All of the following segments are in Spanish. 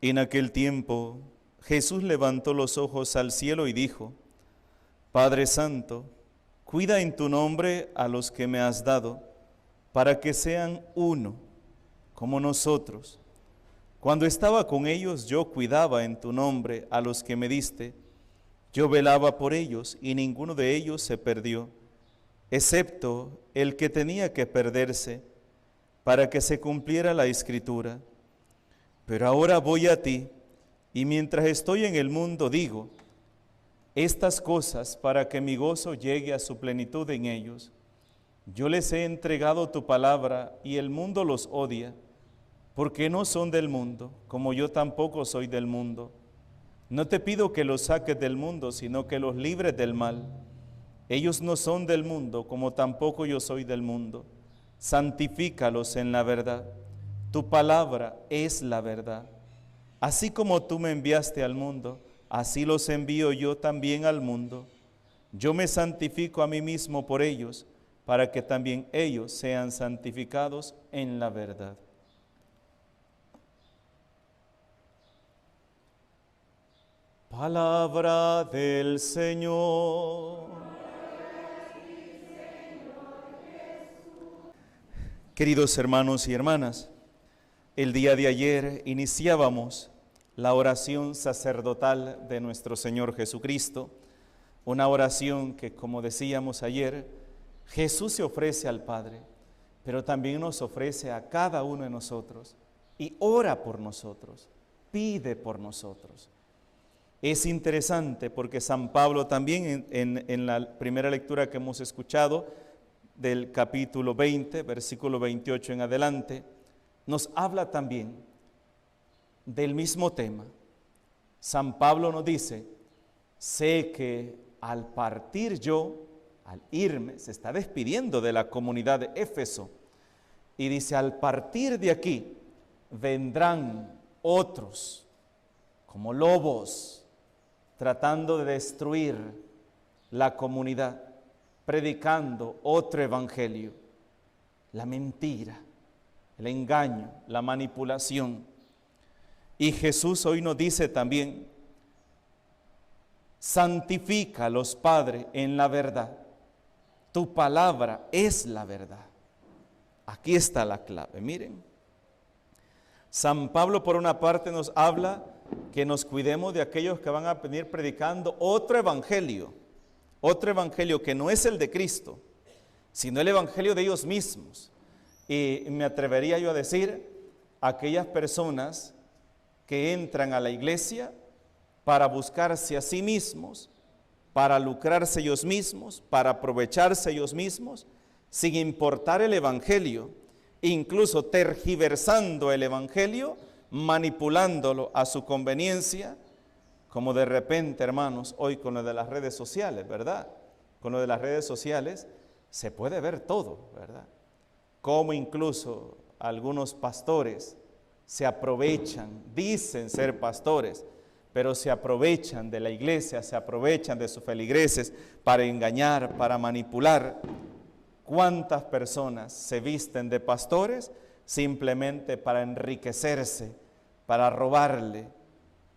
En aquel tiempo, Jesús levantó los ojos al cielo y dijo: Padre Santo, cuida en tu nombre a los que me has dado, para que sean uno, como nosotros. Cuando estaba con ellos, yo cuidaba en tu nombre a los que me diste. Yo velaba por ellos, y ninguno de ellos se perdió, excepto el que tenía que perderse, para que se cumpliera la Escritura. Pero ahora voy a ti, y mientras estoy en el mundo digo estas cosas para que mi gozo llegue a su plenitud en ellos. Yo les he entregado tu palabra, y el mundo los odia, porque no son del mundo, como yo tampoco soy del mundo. No te pido que los saques del mundo, sino que los libres del mal. Ellos no son del mundo, como tampoco yo soy del mundo. Santifícalos en la verdad. Tu palabra es la verdad. Así como tú me enviaste al mundo, así los envío yo también al mundo. Yo me santifico a mí mismo por ellos, para que también ellos sean santificados en la verdad. Palabra del Señor. Queridos hermanos y hermanas, el día de ayer iniciábamos la oración sacerdotal de nuestro Señor Jesucristo, una oración que, como decíamos ayer, Jesús se ofrece al Padre, pero también nos ofrece a cada uno de nosotros y ora por nosotros, pide por nosotros. Es interesante porque San Pablo también en la primera lectura que hemos escuchado del capítulo 20, versículo 28 en adelante, nos habla también del mismo tema. San Pablo nos dice: sé que al partir yo, al irme, se está despidiendo de la comunidad de Éfeso, y dice: al partir de aquí vendrán otros como lobos, tratando de destruir la comunidad, predicando otro evangelio, la mentira, el engaño, la manipulación. Y Jesús hoy nos dice también: santifícalos, Padre, en la verdad. Tu palabra es la verdad. Aquí está la clave, miren. San Pablo, por una parte, nos habla que nos cuidemos de aquellos que van a venir predicando otro evangelio que no es el de Cristo, sino el evangelio de ellos mismos. Y me atrevería yo a decir, aquellas personas que entran a la iglesia para buscarse a sí mismos, para lucrarse ellos mismos, para aprovecharse ellos mismos, sin importar el evangelio, incluso tergiversando el evangelio, manipulándolo a su conveniencia, como de repente, hermanos, hoy con lo de las redes sociales, ¿verdad? Con lo de las redes sociales se puede ver todo, ¿verdad? Como incluso algunos pastores se aprovechan, dicen ser pastores, pero se aprovechan de la iglesia, se aprovechan de sus feligreses para engañar, para manipular. ¿Cuántas personas se visten de pastores simplemente para enriquecerse, para robarle?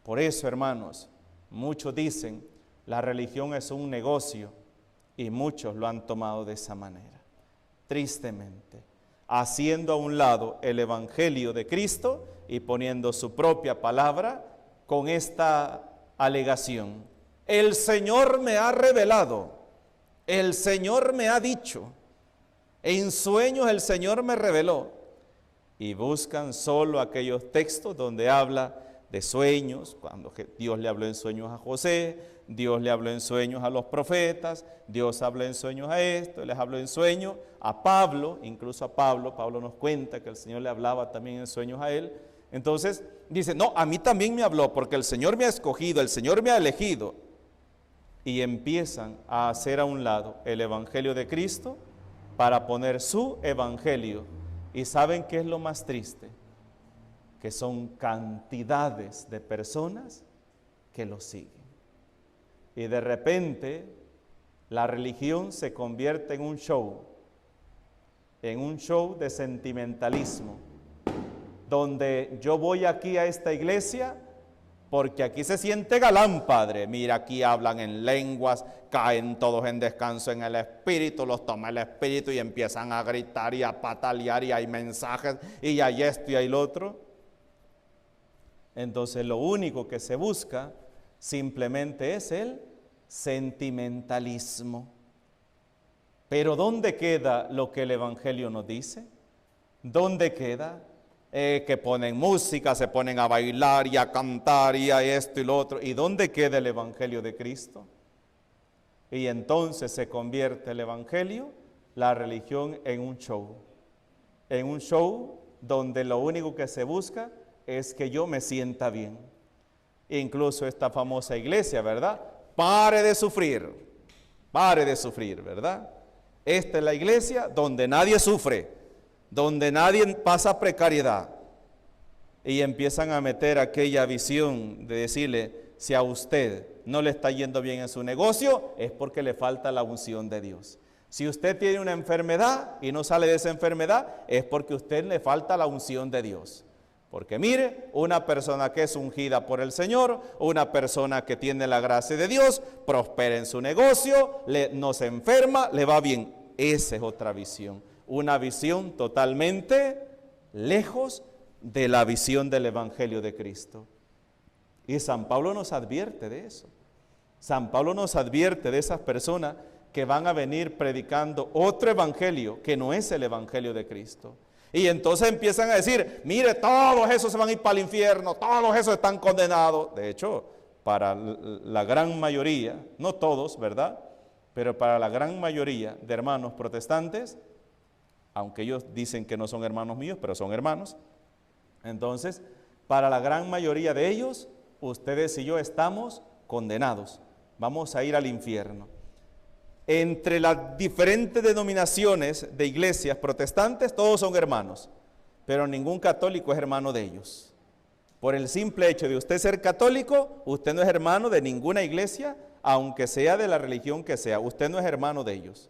Por eso, hermanos, muchos dicen, la religión es un negocio, y muchos lo han tomado de esa manera. Tristemente, haciendo a un lado el evangelio de Cristo y poniendo su propia palabra con esta alegación: el Señor me ha revelado, el Señor me ha dicho, en sueños el Señor me reveló. Y buscan solo aquellos textos donde habla de sueños, cuando Dios le habló en sueños a José, Dios le habló en sueños a los profetas, Dios habló en sueños a esto, les habló en sueños a Pablo, incluso a Pablo nos cuenta que el Señor le hablaba también en sueños a él. Entonces dice: no, a mí también me habló, porque el Señor me ha escogido, el Señor me ha elegido. Y empiezan a hacer a un lado el evangelio de Cristo para poner su evangelio. ¿Y saben qué es lo más triste? Que son cantidades de personas que lo siguen. Y de repente la religión se convierte en un show de sentimentalismo, donde yo voy aquí a esta iglesia porque aquí se siente galán, Padre. Mira, aquí hablan en lenguas, caen todos en descanso en el Espíritu, los toma el Espíritu y empiezan a gritar y a patalear y hay mensajes y hay esto y hay lo otro. Entonces lo único que se busca simplemente es el sentimentalismo. Pero ¿dónde queda lo que el Evangelio nos dice? ¿Dónde queda? Que ponen música, se ponen a bailar y a cantar y a esto y lo otro. ¿Y dónde queda el Evangelio de Cristo? Y entonces se convierte el Evangelio, la religión, en un show donde lo único que se busca es que yo me sienta bien. Incluso esta famosa iglesia, ¿verdad? Pare de sufrir, ¿verdad? Esta es la iglesia donde nadie sufre, donde nadie pasa precariedad. Y empiezan a meter aquella visión de decirle, si a usted no le está yendo bien en su negocio, es porque le falta la unción de Dios. Si usted tiene una enfermedad y no sale de esa enfermedad, es porque a usted le falta la unción de Dios. Porque mire, una persona que es ungida por el Señor, una persona que tiene la gracia de Dios, prospera en su negocio, no se enferma, le va bien. Esa es otra visión. Una visión totalmente lejos de la visión del Evangelio de Cristo. Y San Pablo nos advierte de eso. San Pablo nos advierte de esas personas que van a venir predicando otro evangelio que no es el Evangelio de Cristo. Y entonces empiezan a decir, mire, todos esos se van a ir para el infierno, todos esos están condenados. De hecho, para la gran mayoría, no todos, ¿verdad? Pero para la gran mayoría de hermanos protestantes, aunque ellos dicen que no son hermanos míos, pero son hermanos, entonces, para la gran mayoría de ellos, ustedes y yo estamos condenados, vamos a ir al infierno. Entre las diferentes denominaciones de iglesias protestantes, todos son hermanos, pero ningún católico es hermano de ellos. Por el simple hecho de usted ser católico, usted no es hermano de ninguna iglesia, aunque sea de la religión que sea, usted no es hermano de ellos.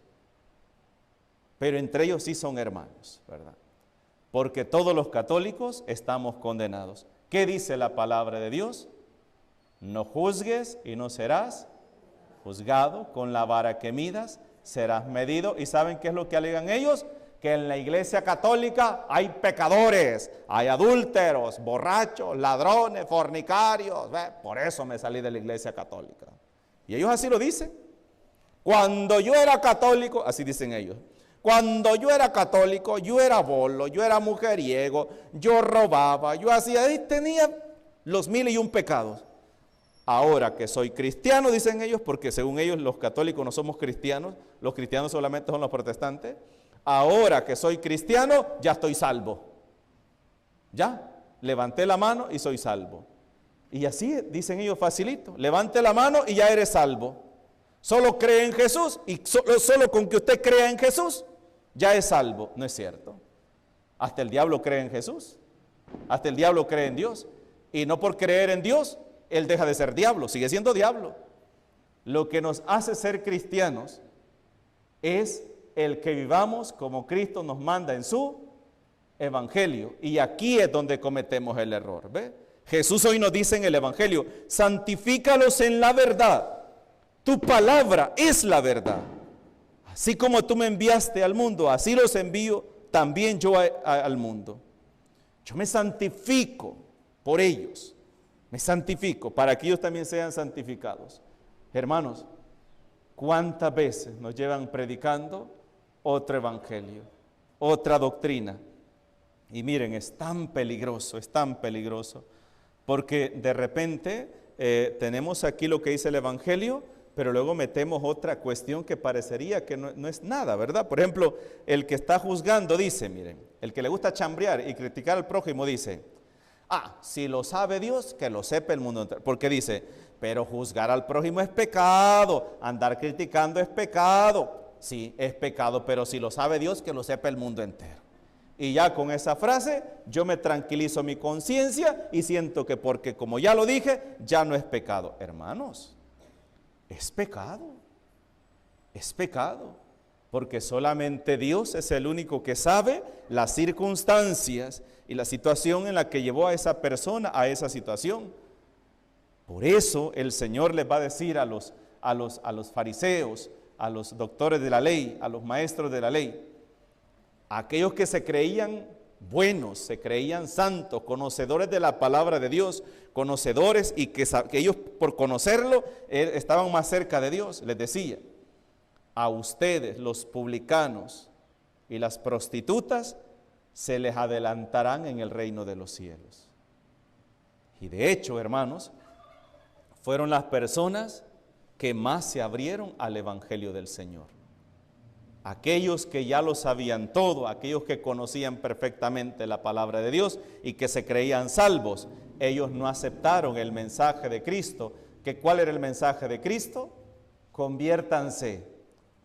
Pero entre ellos sí son hermanos, ¿verdad? Porque todos los católicos estamos condenados. ¿Qué dice la palabra de Dios? No juzgues y no serás juzgado, con la vara que midas serás medido. ¿Y saben qué es lo que alegan ellos? Que en la iglesia católica hay pecadores, hay adúlteros, borrachos, ladrones, fornicarios. Por eso me salí de la iglesia católica. Y ellos así lo dicen. Cuando yo era católico, así dicen ellos, cuando yo era católico, yo era bolo, yo era mujeriego, yo robaba, yo hacía, y tenía los 1001 pecados. Ahora que soy cristiano, dicen ellos, porque según ellos los católicos no somos cristianos, los cristianos solamente son los protestantes. Ahora que soy cristiano, ya estoy salvo. Ya, levanté la mano y soy salvo. Y así dicen ellos facilito, levante la mano y ya eres salvo. Solo cree en Jesús y solo con que usted crea en Jesús, ya es salvo. No es cierto. Hasta el diablo cree en Jesús, hasta el diablo cree en Dios. Y no por creer en Dios, él deja de ser diablo, sigue siendo diablo. Lo que nos hace ser cristianos es el que vivamos como Cristo nos manda en su evangelio. Y aquí es donde cometemos el error, ¿ve? Jesús hoy nos dice en el evangelio, santifícalos en la verdad. Tu palabra es la verdad. Así como tú me enviaste al mundo, así los envío también yo al mundo. Yo me santifico por ellos. Me santifico para que ellos también sean santificados. Hermanos, ¿cuántas veces nos llevan predicando otro evangelio, otra doctrina? Y miren, es tan peligroso, porque de repente tenemos aquí lo que dice el evangelio, pero luego metemos otra cuestión que parecería que no es nada, ¿verdad? Por ejemplo, el que está juzgando dice, miren, el que le gusta chambrear y criticar al prójimo dice, si lo sabe Dios, que lo sepa el mundo entero. Porque dice, pero juzgar al prójimo es pecado, andar criticando es pecado. Sí, es pecado, pero si lo sabe Dios, que lo sepa el mundo entero. Y ya con esa frase, yo me tranquilizo mi conciencia y siento que porque como ya lo dije, ya no es pecado. Hermanos, es pecado. porque solamente Dios es el único que sabe las circunstancias y la situación en la que llevó a esa persona a esa situación. Por eso el Señor les va a decir a los fariseos, a los doctores de la ley, a los maestros de la ley, aquellos que se creían buenos, se creían santos, conocedores de la palabra de Dios, conocedores y que ellos por conocerlo estaban más cerca de Dios, les decía, a ustedes los publicanos y las prostitutas se les adelantarán en el reino de los cielos. Y de hecho, hermanos, fueron las personas que más se abrieron al evangelio del Señor. Aquellos que ya lo sabían todo, aquellos que conocían perfectamente la palabra de Dios y que se creían salvos, ellos no aceptaron el mensaje de Cristo. ¿Cuál era el mensaje de Cristo? Conviértanse,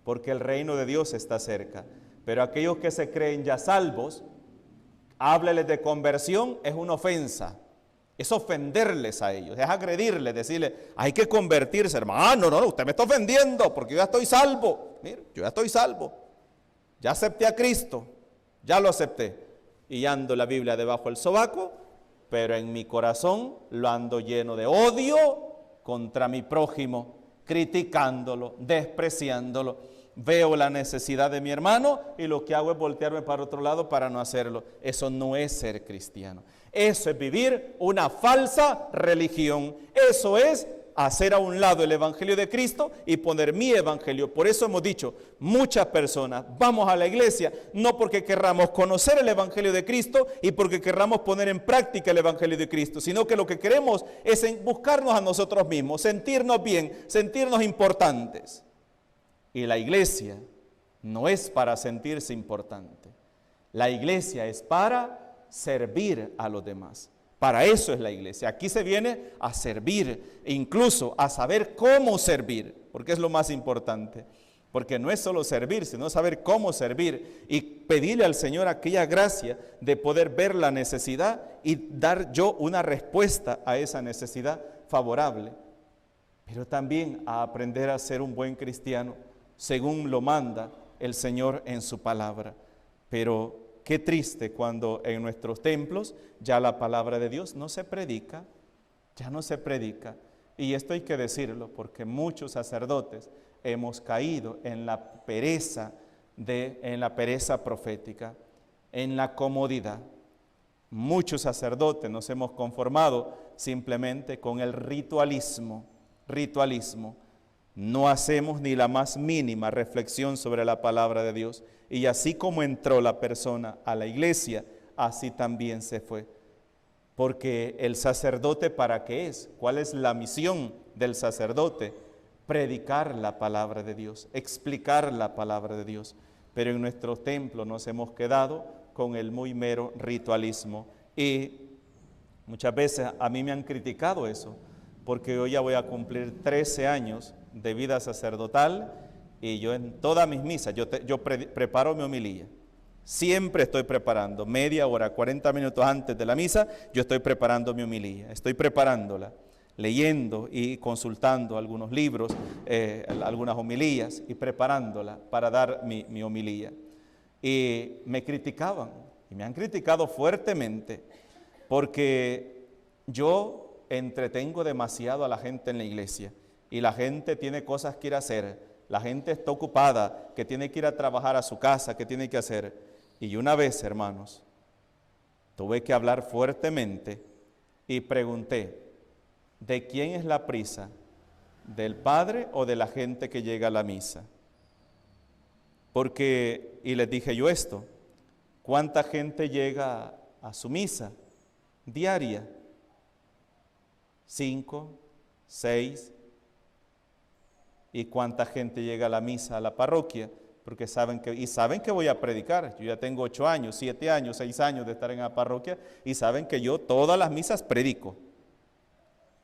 porque el reino de Dios está cerca. Pero aquellos que se creen ya salvos, hábleles de conversión, es una ofensa. Es ofenderles a ellos, es agredirles, decirles, hay que convertirse, hermano, no, usted me está ofendiendo porque yo ya estoy salvo. Mire, yo ya estoy salvo, ya acepté a Cristo, ya lo acepté. Y ando la Biblia debajo del sobaco, pero en mi corazón lo ando lleno de odio contra mi prójimo, criticándolo, despreciándolo. Veo la necesidad de mi hermano y lo que hago es voltearme para otro lado para no hacerlo. Eso no es ser cristiano. Eso es vivir una falsa religión. Eso es hacer a un lado el evangelio de Cristo y poner mi evangelio. Por eso hemos dicho, muchas personas vamos a la iglesia no porque querramos conocer el evangelio de Cristo y porque querramos poner en práctica el evangelio de Cristo, sino que lo que queremos es buscarnos a nosotros mismos, sentirnos bien, sentirnos importantes. Y la iglesia no es para sentirse importante. La iglesia es para servir a los demás. Para eso es la iglesia. Aquí se viene a servir, e incluso a saber cómo servir, porque es lo más importante. Porque no es solo servir, sino saber cómo servir y pedirle al Señor aquella gracia de poder ver la necesidad y dar yo una respuesta a esa necesidad favorable. Pero también a aprender a ser un buen cristiano, según lo manda el Señor en su palabra. Pero qué triste cuando en nuestros templos ya la palabra de Dios no se predica, ya no se predica. Y esto hay que decirlo porque muchos sacerdotes hemos caído en la pereza profética, en la comodidad. Muchos sacerdotes nos hemos conformado simplemente con el ritualismo. No hacemos ni la más mínima reflexión sobre la palabra de Dios. Y así como entró la persona a la iglesia, así también se fue. Porque el sacerdote, ¿para qué es? ¿Cuál es la misión del sacerdote? Predicar la palabra de Dios, explicar la palabra de Dios. Pero en nuestros templos nos hemos quedado con el muy mero ritualismo. Y muchas veces a mí me han criticado eso, porque yo ya voy a cumplir 13 años de vida sacerdotal y yo en todas mis misas, yo preparo mi homilía. Siempre estoy preparando, media hora, 40 minutos antes de la misa, yo estoy preparando mi homilía, estoy preparándola, leyendo y consultando algunos libros, algunas homilías y preparándola para dar mi homilía. Y me criticaban, y me han criticado fuertemente, porque yo entretengo demasiado a la gente en la iglesia. Y la gente tiene cosas que ir a hacer, la gente está ocupada, que tiene que ir a trabajar a su casa, que tiene que hacer. Y una vez, hermanos, tuve que hablar fuertemente y pregunté, ¿de quién es la prisa? ¿Del padre o de la gente que llega a la misa? Y les dije yo esto, ¿cuánta gente llega a su misa diaria? 5, 6. ¿Y cuánta gente llega a la misa, a la parroquia? Porque saben que voy a predicar. Yo ya tengo 8 años, 7 años, 6 años de estar en la parroquia y saben que yo todas las misas predico.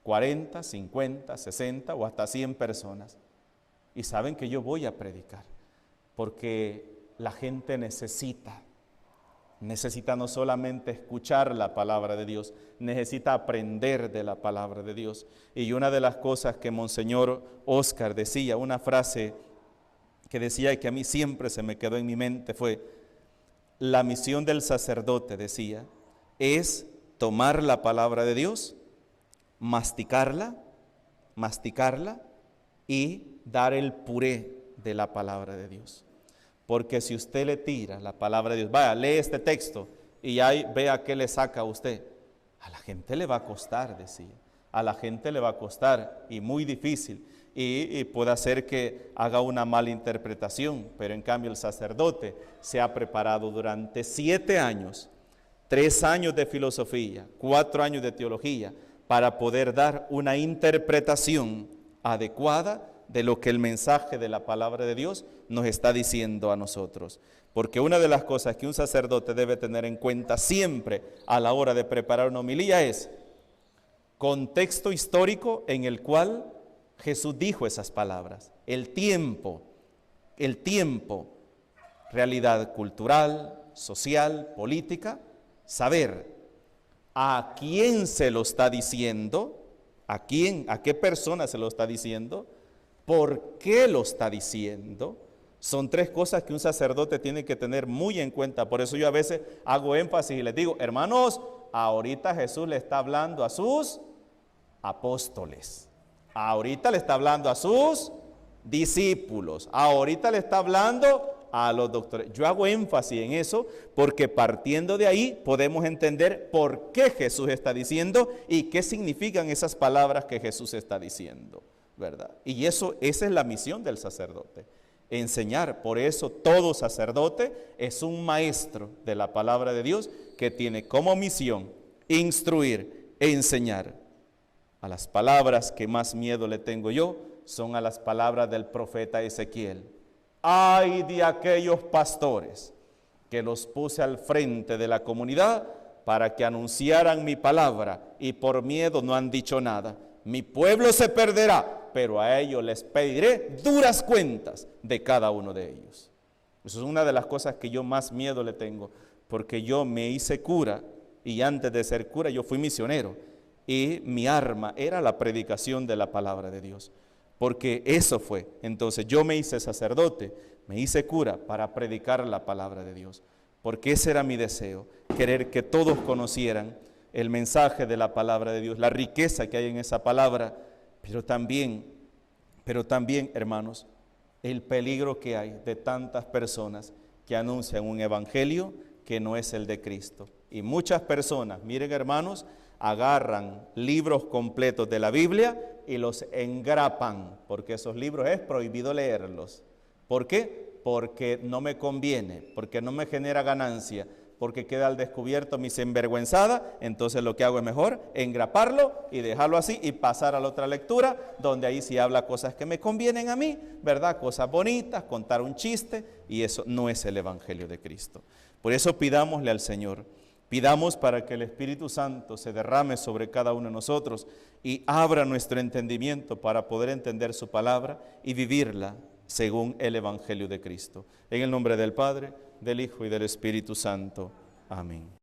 40, 50, 60 o hasta 100 personas. Y saben que yo voy a predicar porque la gente necesita no solamente escuchar la palabra de Dios, necesita aprender de la palabra de Dios. Y una de las cosas que Monseñor Oscar decía, una frase que decía y que a mí siempre se me quedó en mi mente fue: la misión del sacerdote, decía, es tomar la palabra de Dios, masticarla y dar el puré de la palabra de Dios. Porque si usted le tira la palabra de Dios, vaya, lee este texto y ahí vea qué le saca a usted, a la gente le va a costar, decía, a la gente le va a costar y muy difícil. Y puede hacer que haga una mala interpretación, pero en cambio el sacerdote se ha preparado durante 7 años, 3 años de filosofía, 4 años de teología, para poder dar una interpretación adecuada de lo que el mensaje de la palabra de Dios nos está diciendo a nosotros. Porque una de las cosas que un sacerdote debe tener en cuenta siempre a la hora de preparar una homilía es contexto histórico en el cual Jesús dijo esas palabras, el tiempo, realidad cultural, social, política, saber a quién se lo está diciendo, a qué persona se lo está diciendo, por qué lo está diciendo. Son 3 cosas que un sacerdote tiene que tener muy en cuenta. Por eso yo a veces hago énfasis y les digo: hermanos, ahorita Jesús le está hablando a sus apóstoles. Ahorita le está hablando a sus discípulos. Ahorita le está hablando a los doctores. Yo hago énfasis en eso porque partiendo de ahí podemos entender por qué Jesús está diciendo y qué significan esas palabras que Jesús está diciendo, ¿verdad? Y esa es la misión del sacerdote, enseñar. Por eso todo sacerdote es un maestro de la palabra de Dios que tiene como misión instruir e enseñar. A las palabras que más miedo le tengo yo son a las palabras del profeta Ezequiel. Ay de aquellos pastores que los puse al frente de la comunidad para que anunciaran mi palabra y por miedo no han dicho nada. Mi pueblo se perderá, pero a ellos les pediré duras cuentas de cada uno de ellos. Eso es una de las cosas que yo más miedo le tengo, porque yo me hice cura y antes de ser cura yo fui misionero. Y mi arma era la predicación de la palabra de Dios, porque eso fue. Entonces yo me hice sacerdote, me hice cura para predicar la palabra de Dios, porque ese era mi deseo, querer que todos conocieran el mensaje de la palabra de Dios, la riqueza que hay en esa palabra, pero también, hermanos, el peligro que hay de tantas personas que anuncian un evangelio que no es el de Cristo. Y muchas personas, miren hermanos, agarran libros completos de la Biblia y los engrapan, porque esos libros es prohibido leerlos. ¿Por qué? Porque no me conviene, porque no me genera ganancia, porque queda al descubierto mi sinvergüenzada. Entonces lo que hago es mejor engraparlo y dejarlo así y pasar a la otra lectura, donde ahí sí habla cosas que me convienen a mí, ¿verdad? Cosas bonitas, contar un chiste, y eso no es el evangelio de Cristo. Por eso pidámosle al Señor, pidamos para que el Espíritu Santo se derrame sobre cada uno de nosotros y abra nuestro entendimiento para poder entender su palabra y vivirla según el Evangelio de Cristo. En el nombre del Padre, del Hijo y del Espíritu Santo. Amén.